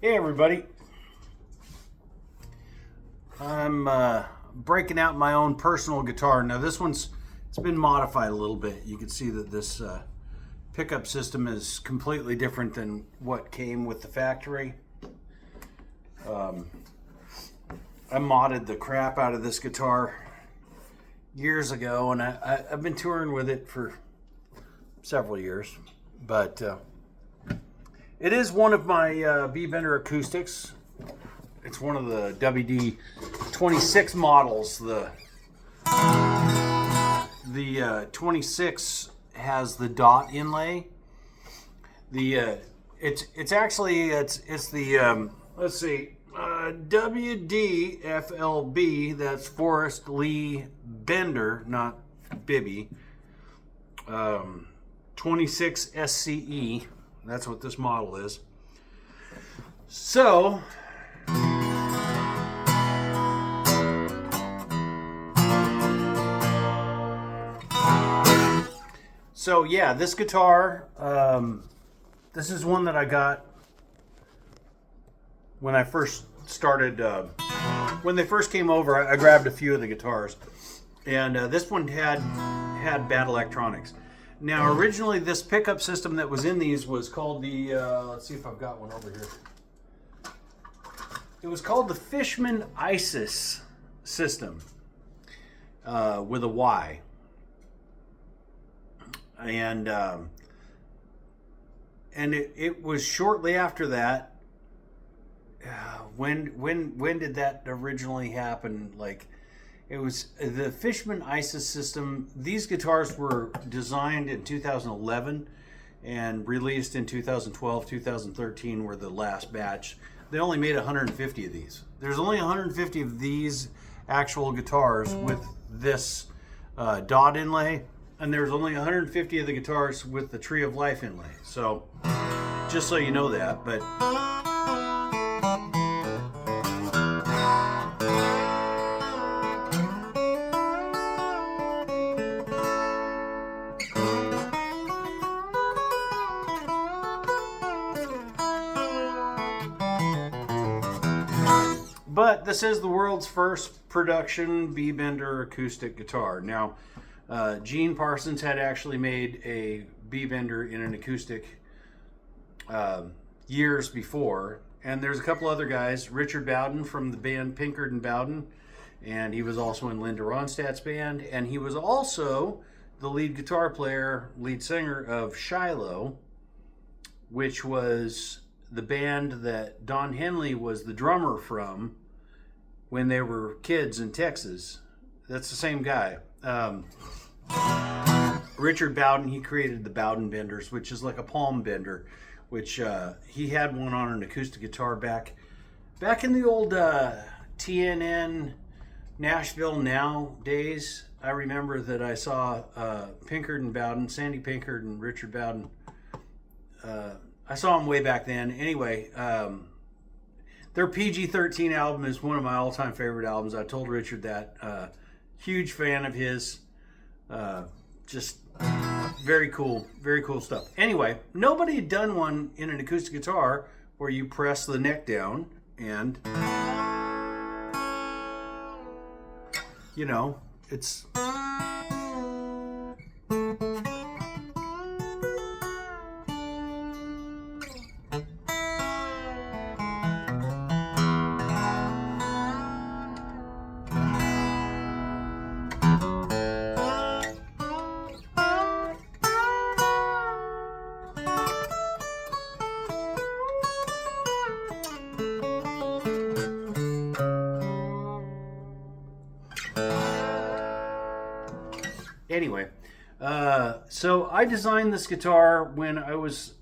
Hey everybody, I'm breaking out my own personal guitar. Now it's been modified a little bit. You can see that this pickup system is completely different than what came with the factory. I modded the crap out of this guitar years ago, and I've been touring with it for several years, but it is one of my B Bender acoustics. It's one of the WD 26 models. The 26 has the dot inlay. It's actually the let's see, WDFLB. That's Forrest Lee Bender, not Bibby. 26 SCE. That's what this model is. So yeah, this guitar, this is one that I got when I first started, when they first came over. I grabbed a few of the guitars, and this one had bad electronics. Now, originally, this pickup system that was in these was called the, let's see if I've got one over here. It was called the Fishman Isis system, with a Y. And it was shortly after that. When did that originally happen? Like, it was the Fishman Isis system. These guitars were designed in 2011 and released in 2012, 2013 were the last batch. They only made 150 of these. There's only 150 of these actual guitars with this dot inlay, and there's only 150 of the guitars with the Tree of Life inlay. So, just so you know that, but this is the world's first production B Bender acoustic guitar. Now, Gene Parsons had actually made a B Bender in an acoustic years before, and there's a couple other guys. Richard Bowden from the band Pinkard and Bowden, and he was also in Linda Ronstadt's band, and he was also the lead guitar player, lead singer of Shiloh, which was the band that Don Henley was the drummer from when they were kids in Texas. That's the same guy. Richard Bowden, he created the Bowden Benders, which is like a palm bender, which he had one on an acoustic guitar back in the old TNN Nashville Now days. I remember that I saw Pinkard and Bowden, Sandy Pinkard and Richard Bowden. I saw them way back then. Anyway, their PG-13 album is one of my all-time favorite albums. I told Richard that. Huge fan of his. Just very cool stuff. Anyway, nobody had done one in an acoustic guitar where you press the neck down and, you know, it's... Anyway, so I designed this guitar when I was,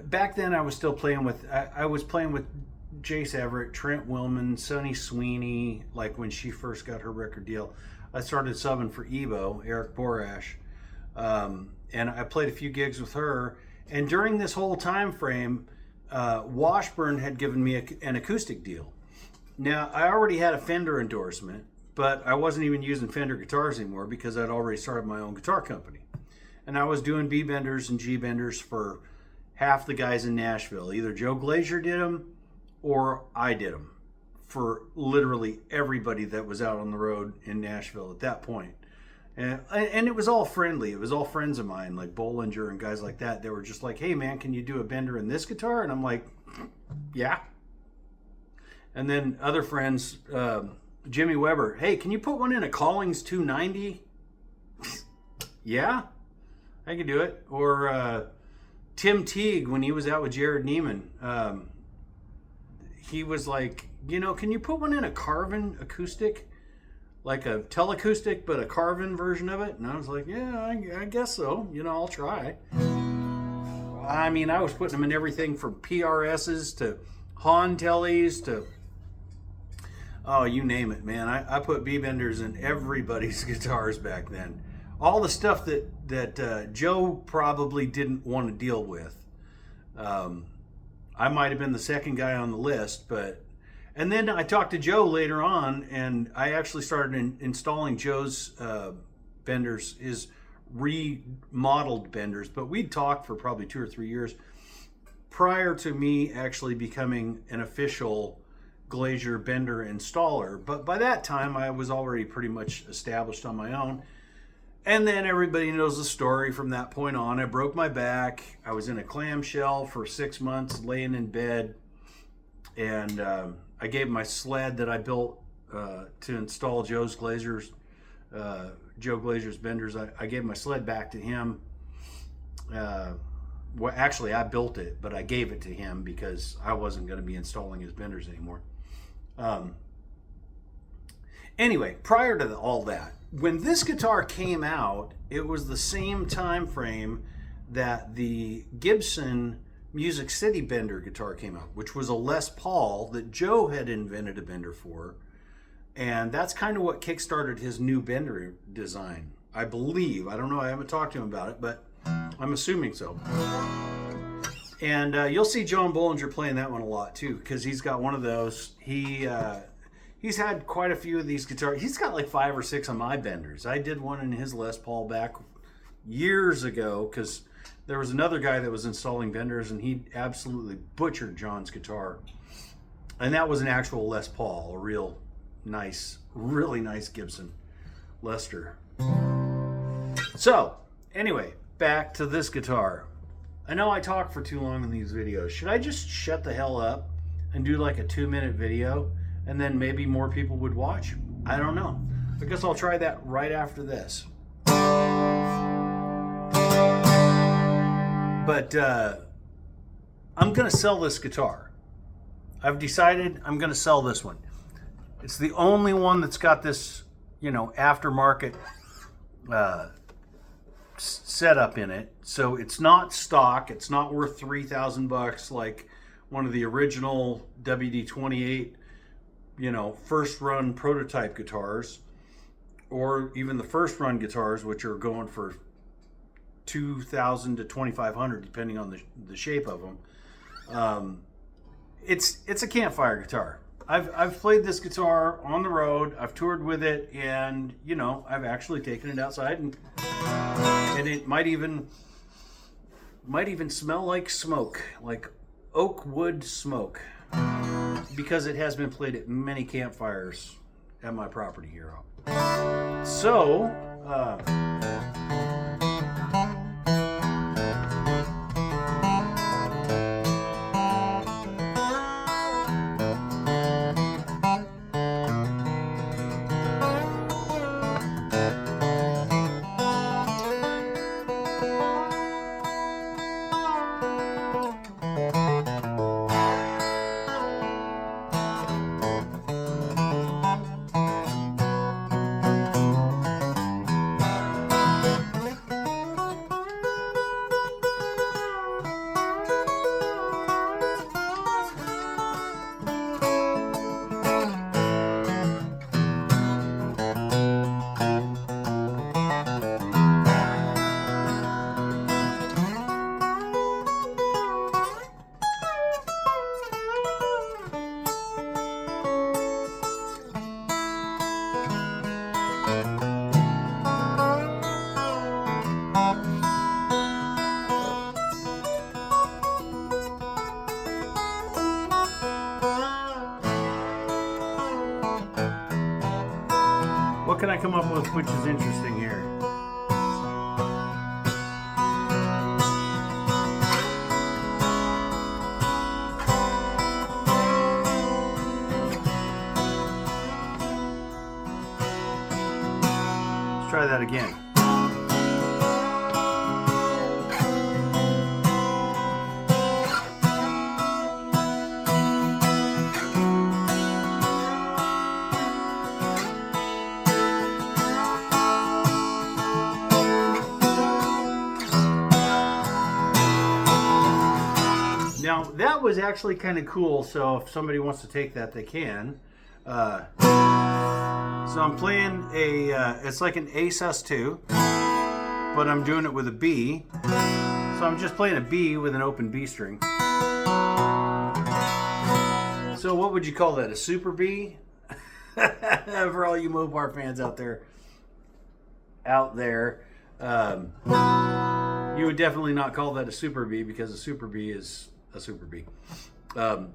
back then I was still playing with, I was playing with Jace Everett, Trent Willman, Sonny Sweeney, like when she first got her record deal. I started subbing for Ebo, Eric Borash, and I played a few gigs with her. And during this whole time frame, Washburn had given me an acoustic deal. Now, I already had a Fender endorsement, but I wasn't even using Fender guitars anymore because I'd already started my own guitar company. And I was doing B benders and G benders for half the guys in Nashville. Either Joe Glazier did them or I did them for literally everybody that was out on the road in Nashville at that point. And it was all friendly. It was all friends of mine, like Bollinger and guys like that. They were just like, hey, man, can you do a bender in this guitar? And I'm like, yeah. And then other friends, Jimmy Weber, hey, can you put one in a Collings 290? Yeah, I can do it. Or Tim Teague, when he was out with Jared Neiman, he was like, you know, can you put one in a Carvin acoustic? Like a teleacoustic, but a Carvin version of it? And I was like, yeah, I guess so. You know, I'll try. I mean, I was putting them in everything from PRSs to Han Tellys to, oh, you name it, man. I put B-benders in everybody's guitars back then. All the stuff that Joe probably didn't want to deal with. I might have been the second guy on the list, but... And then I talked to Joe later on, and I actually started installing Joe's benders, his remodeled benders. But we'd talked for probably 2 or 3 years prior to me actually becoming an official Glazier bender installer. But by that time, I was already pretty much established on my own. And then everybody knows the story from that point on. I broke my back. I was in a clamshell for 6 months, laying in bed. And I gave my sled that I built to install Joe Glazier's benders. I gave my sled back to him. Well, actually, I built it, but I gave it to him because I wasn't going to be installing his benders anymore. Anyway, prior to all that, when this guitar came out, it was the same time frame that the Gibson Music City bender guitar came out, which was a Les Paul that Joe had invented a bender for. And that's kind of what kickstarted his new bender design, I believe. I don't know, I haven't talked to him about it, but I'm assuming so. And you'll see John Bollinger playing that one a lot too, because he's got one of those. He's had quite a few of these guitars. He's got like 5 or 6 of my benders. I did one in his Les Paul back years ago, because there was another guy that was installing benders, and he absolutely butchered John's guitar. And that was an actual Les Paul, a real nice, really nice Gibson Lester. So, anyway, back to this guitar. I know I talk for too long in these videos. Should I just shut the hell up and do like a 2-minute video, and then maybe more people would watch? I don't know. I guess I'll try that right after this. But I'm going to sell this guitar. I've decided I'm going to sell this one. It's the only one that's got this, you know, aftermarket setup in it. So it's not stock. It's not worth $3,000 like one of the original WD-28, you know, first run prototype guitars, or even the first run guitars, which are going for $2,000 to $2,500 depending on the shape of them. It's a campfire guitar. I've played this guitar on the road. I've toured with it, and you know, I've actually taken it outside, and it might even smell like smoke, like oak wood smoke, because it has been played at many campfires at my property here. So can I come up with which is interesting here? Let's try that again. Now that was actually kind of cool, so if somebody wants to take that, they can. So I'm playing it's like an A sus2, but I'm doing it with a B. So I'm just playing a B with an open B string. So what would you call that, a super B? For all you Mopar fans out there. You would definitely not call that a super B, because a super B is a super B. But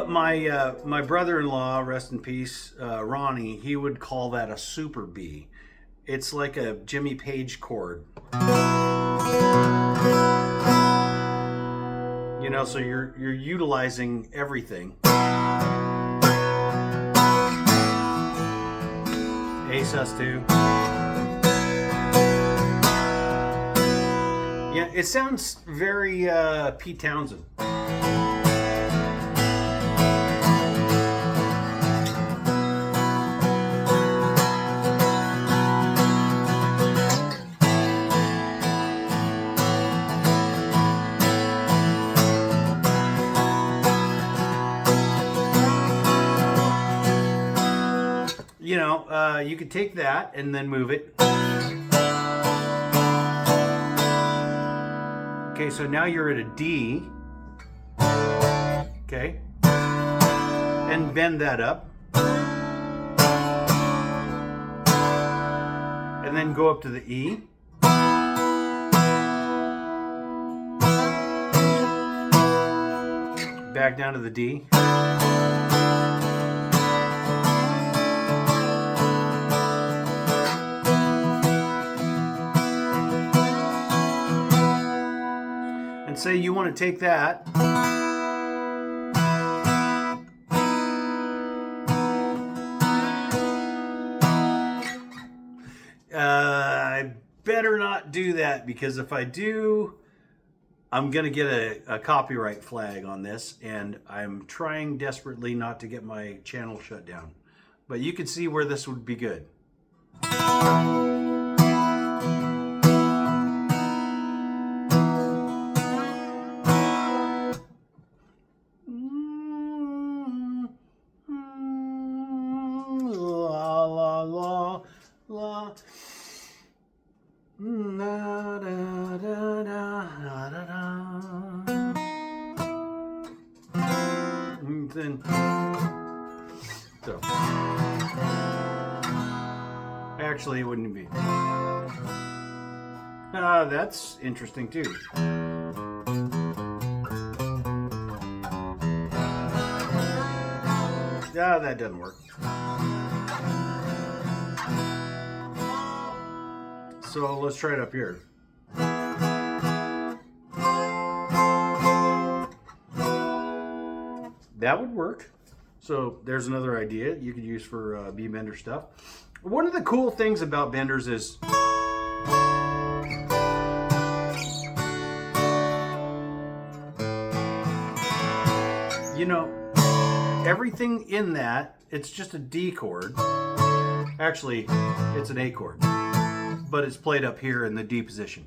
my brother-in-law, rest in peace, Ronnie, he would call that a super B. It's like a Jimmy Page chord. You know, so you're utilizing everything. A sus2. Yeah, it sounds very Pete Townsend. You know, you could take that and then move it. Okay, so now you're at a D. Okay. And bend that up. And then go up to the E. Back down to the D. Say you want to take that I better not do that, because if I do, I'm gonna get a copyright flag on this, and I'm trying desperately not to get my channel shut down. But you can see where this would be good. Then, so actually it wouldn't be. That's interesting too. That doesn't work. So let's try it up here. That would work. So there's another idea you could use for B bender stuff. One of the cool things about benders is you know, everything in that, it's just a D chord. Actually, it's an A chord, but it's played up here in the D position.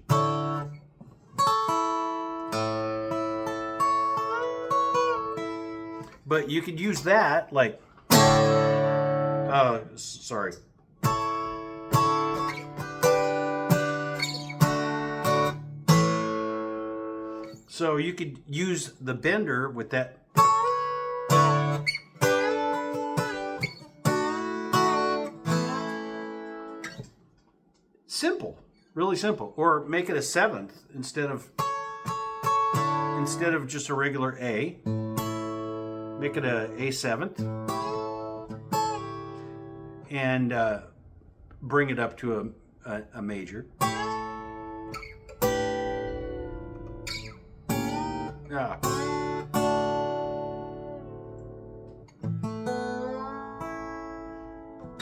But you could use that like, sorry. So you could use the bender with that. Simple, really simple. Or make it a seventh instead of just a regular A. Make it a seventh. and bring it up to a major.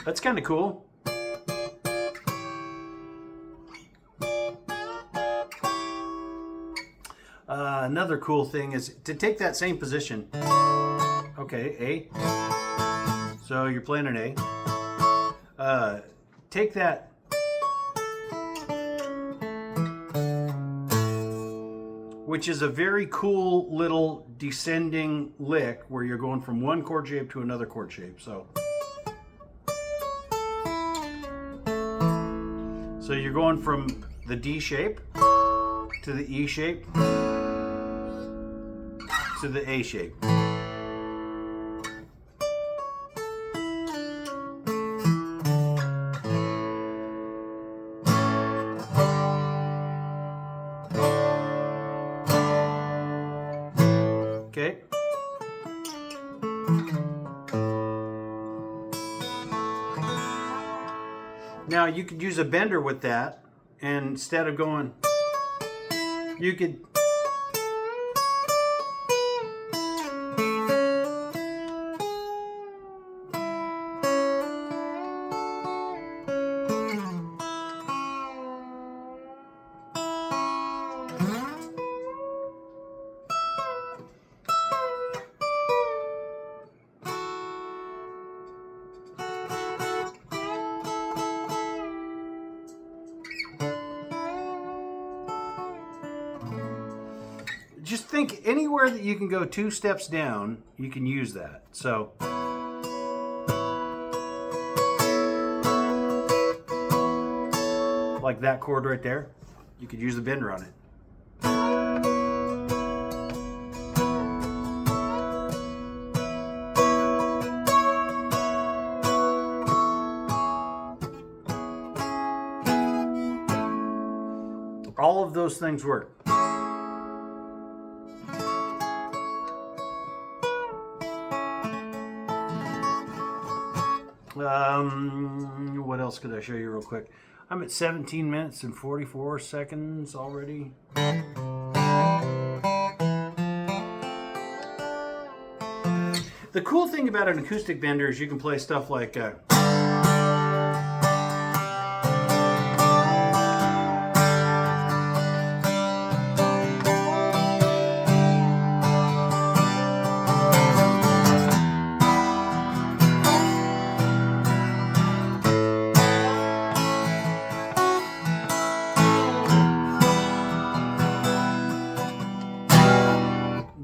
That's kind of cool. Another cool thing is to take that same position. Okay, A. So you're playing an A. Take that. Which is a very cool little descending lick where you're going from one chord shape to another chord shape. So you're going from the D shape to the E shape to the A shape. Okay. Now you could use a bender with that, and instead of going, you could just think anywhere that you can go 2 steps down, you can use that. So like that chord right there, you could use the bender on it. All of those things work. What else could I show you real quick? I'm at 17 minutes and 44 seconds already. The cool thing about an acoustic bender is you can play stuff like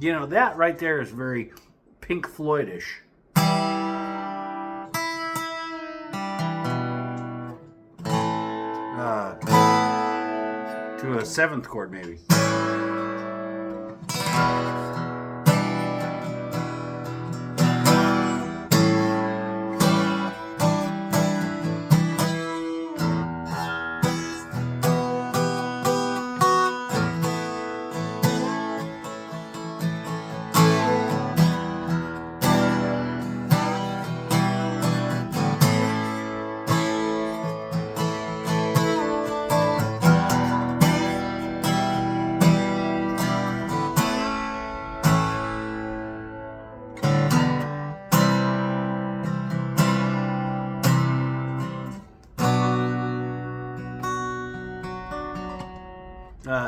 you know, that right there is very Pink Floyd-ish. To a 7th chord maybe.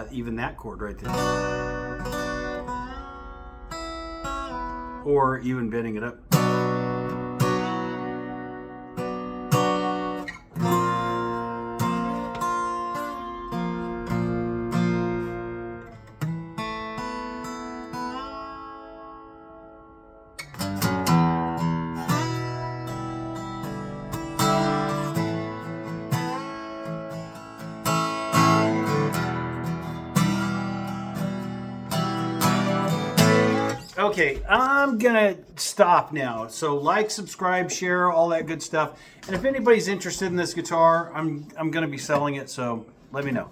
Even that chord right there. Or even bending it up. Okay, I'm gonna stop now. So like, subscribe, share, all that good stuff. And if anybody's interested in this guitar, I'm gonna be selling it, so let me know.